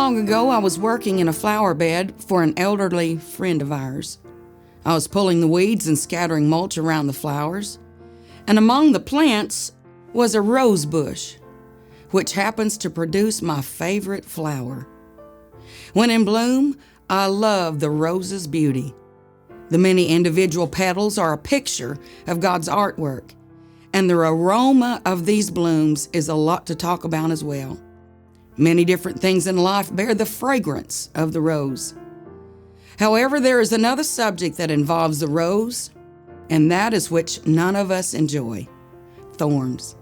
long ago, I was working in a flower bed for an elderly friend of ours. I was pulling the weeds and scattering mulch around the flowers, and among the plants was a rose bush, which happens to produce my favorite flower. When in bloom, I love the rose's beauty. The many individual petals are a picture of God's artwork, and the aroma of these blooms is a lot to talk about as well. Many different things in life bear the fragrance of the rose. However, there is another subject that involves the rose, and that is which none of us enjoy: thorns.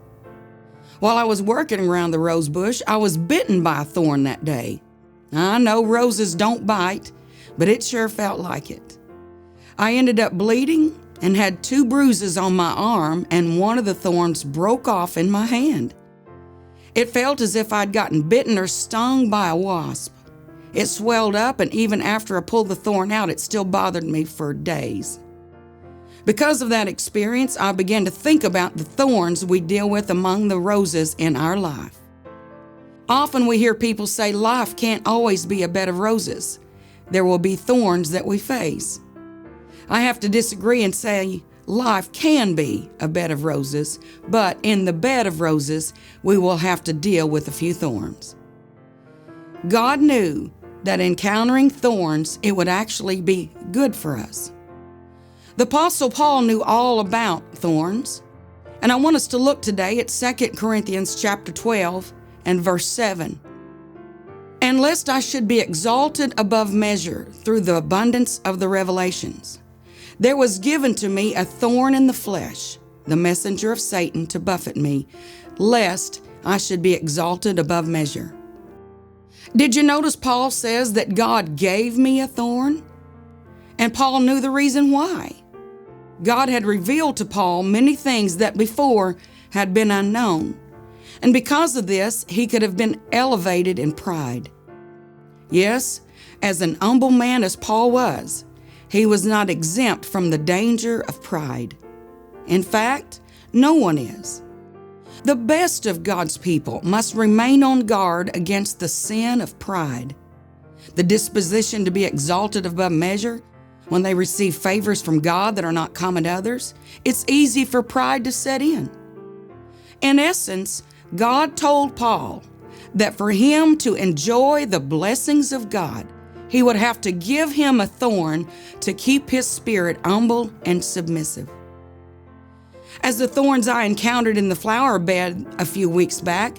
While I was working around the rose bush, I was bitten by a thorn that day. I know roses don't bite, but it sure felt like it. I ended up bleeding and had 2 bruises on my arm, and one of the thorns broke off in my hand. It felt as if I'd gotten bitten or stung by a wasp. It swelled up, and even after I pulled the thorn out, it still bothered me for days. Because of that experience, I began to think about the thorns we deal with among the roses in our life. Often we hear people say life can't always be a bed of roses. There will be thorns that we face. I have to disagree and say life can be a bed of roses, but in the bed of roses, we will have to deal with a few thorns. God knew that encountering thorns, it would actually be good for us. The Apostle Paul knew all about thorns, and I want us to look today at 2 Corinthians chapter 12 and verse 7. And lest I should be exalted above measure through the abundance of the revelations, there was given to me a thorn in the flesh, the messenger of Satan to buffet me, lest I should be exalted above measure. Did you notice Paul says that God gave me a thorn? And Paul knew the reason why. God had revealed to Paul many things that before had been unknown. And because of this, he could have been elevated in pride. Yes, as an humble man as Paul was, he was not exempt from the danger of pride. In fact, no one is. The best of God's people must remain on guard against the sin of pride, the disposition to be exalted above measure when they receive favors from God that are not common to others. It's easy for pride to set in. In essence, God told Paul that for him to enjoy the blessings of God, he would have to give him a thorn to keep his spirit humble and submissive. As the thorns I encountered in the flower bed a few weeks back,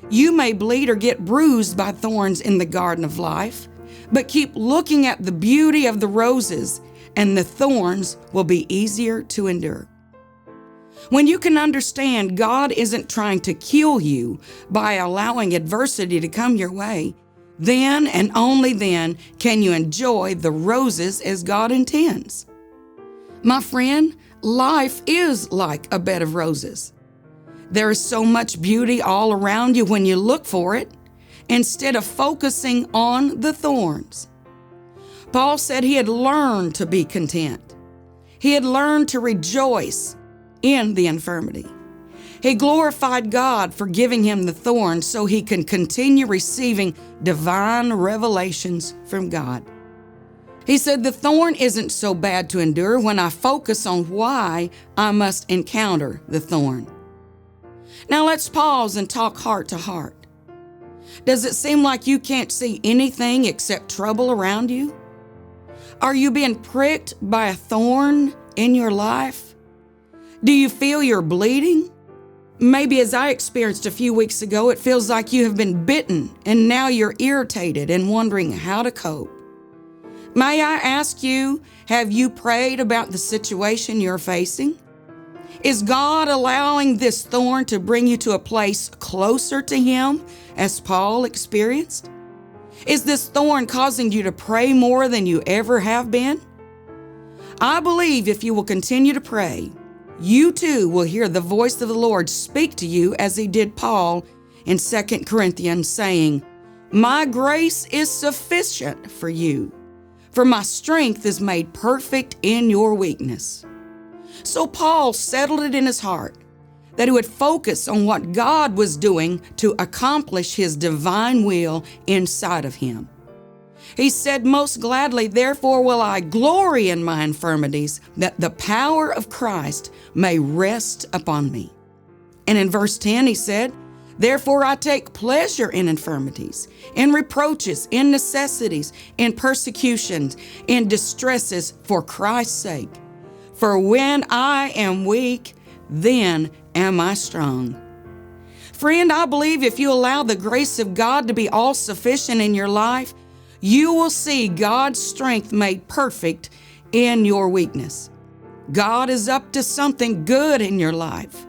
you may bleed or get bruised by thorns in the garden of life, but keep looking at the beauty of the roses, and the thorns will be easier to endure. When you can understand God isn't trying to kill you by allowing adversity to come your way, then and only then can you enjoy the roses as God intends. My friend, life is like a bed of roses. There is so much beauty all around you when you look for it, instead of focusing on the thorns. Paul said he had learned to be content. He had learned to rejoice in the infirmity. He glorified God for giving him the thorns so he can continue receiving divine revelations from God. He said, the thorn isn't so bad to endure when I focus on why I must encounter the thorn. Now let's pause and talk heart to heart. Does it seem like you can't see anything except trouble around you? Are you being pricked by a thorn in your life? Do you feel you're bleeding? Maybe as I experienced a few weeks ago, it feels like you have been bitten and now you're irritated and wondering how to cope. May I ask you, have you prayed about the situation you're facing? Is God allowing this thorn to bring you to a place closer to Him, as Paul experienced? Is this thorn causing you to pray more than you ever have been? I believe if you will continue to pray, you too will hear the voice of the Lord speak to you as He did Paul in 2 Corinthians, saying, "My grace is sufficient for you, for my strength is made perfect in your weakness." So Paul settled it in his heart that he would focus on what God was doing to accomplish his divine will inside of him. He said, "Most gladly, therefore, will I glory in my infirmities, that the power of Christ may rest upon me." And in verse 10, he said, "Therefore I take pleasure in infirmities, in reproaches, in necessities, in persecutions, in distresses for Christ's sake. For when I am weak, then am I strong." Friend, I believe if you allow the grace of God to be all sufficient in your life, you will see God's strength made perfect in your weakness. God is up to something good in your life.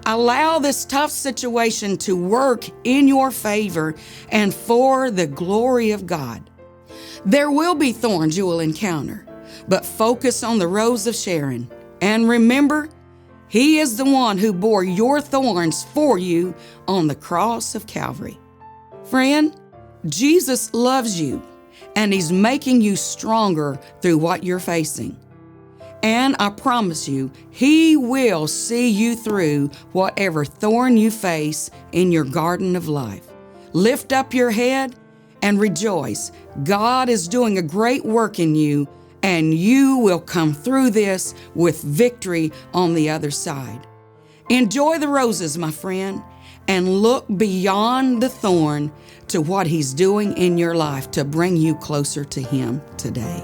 Allow this tough situation to work in your favor and for the glory of God. There will be thorns you will encounter, but focus on the rose of Sharon. And remember, he is the one who bore your thorns for you on the cross of Calvary. Friend, Jesus loves you, and he's making you stronger through what you're facing. And I promise you, he will see you through whatever thorn you face in your garden of life. Lift up your head and rejoice. God is doing a great work in you, and you will come through this with victory on the other side. Enjoy the roses, my friend, and look beyond the thorn to what he's doing in your life to bring you closer to him today.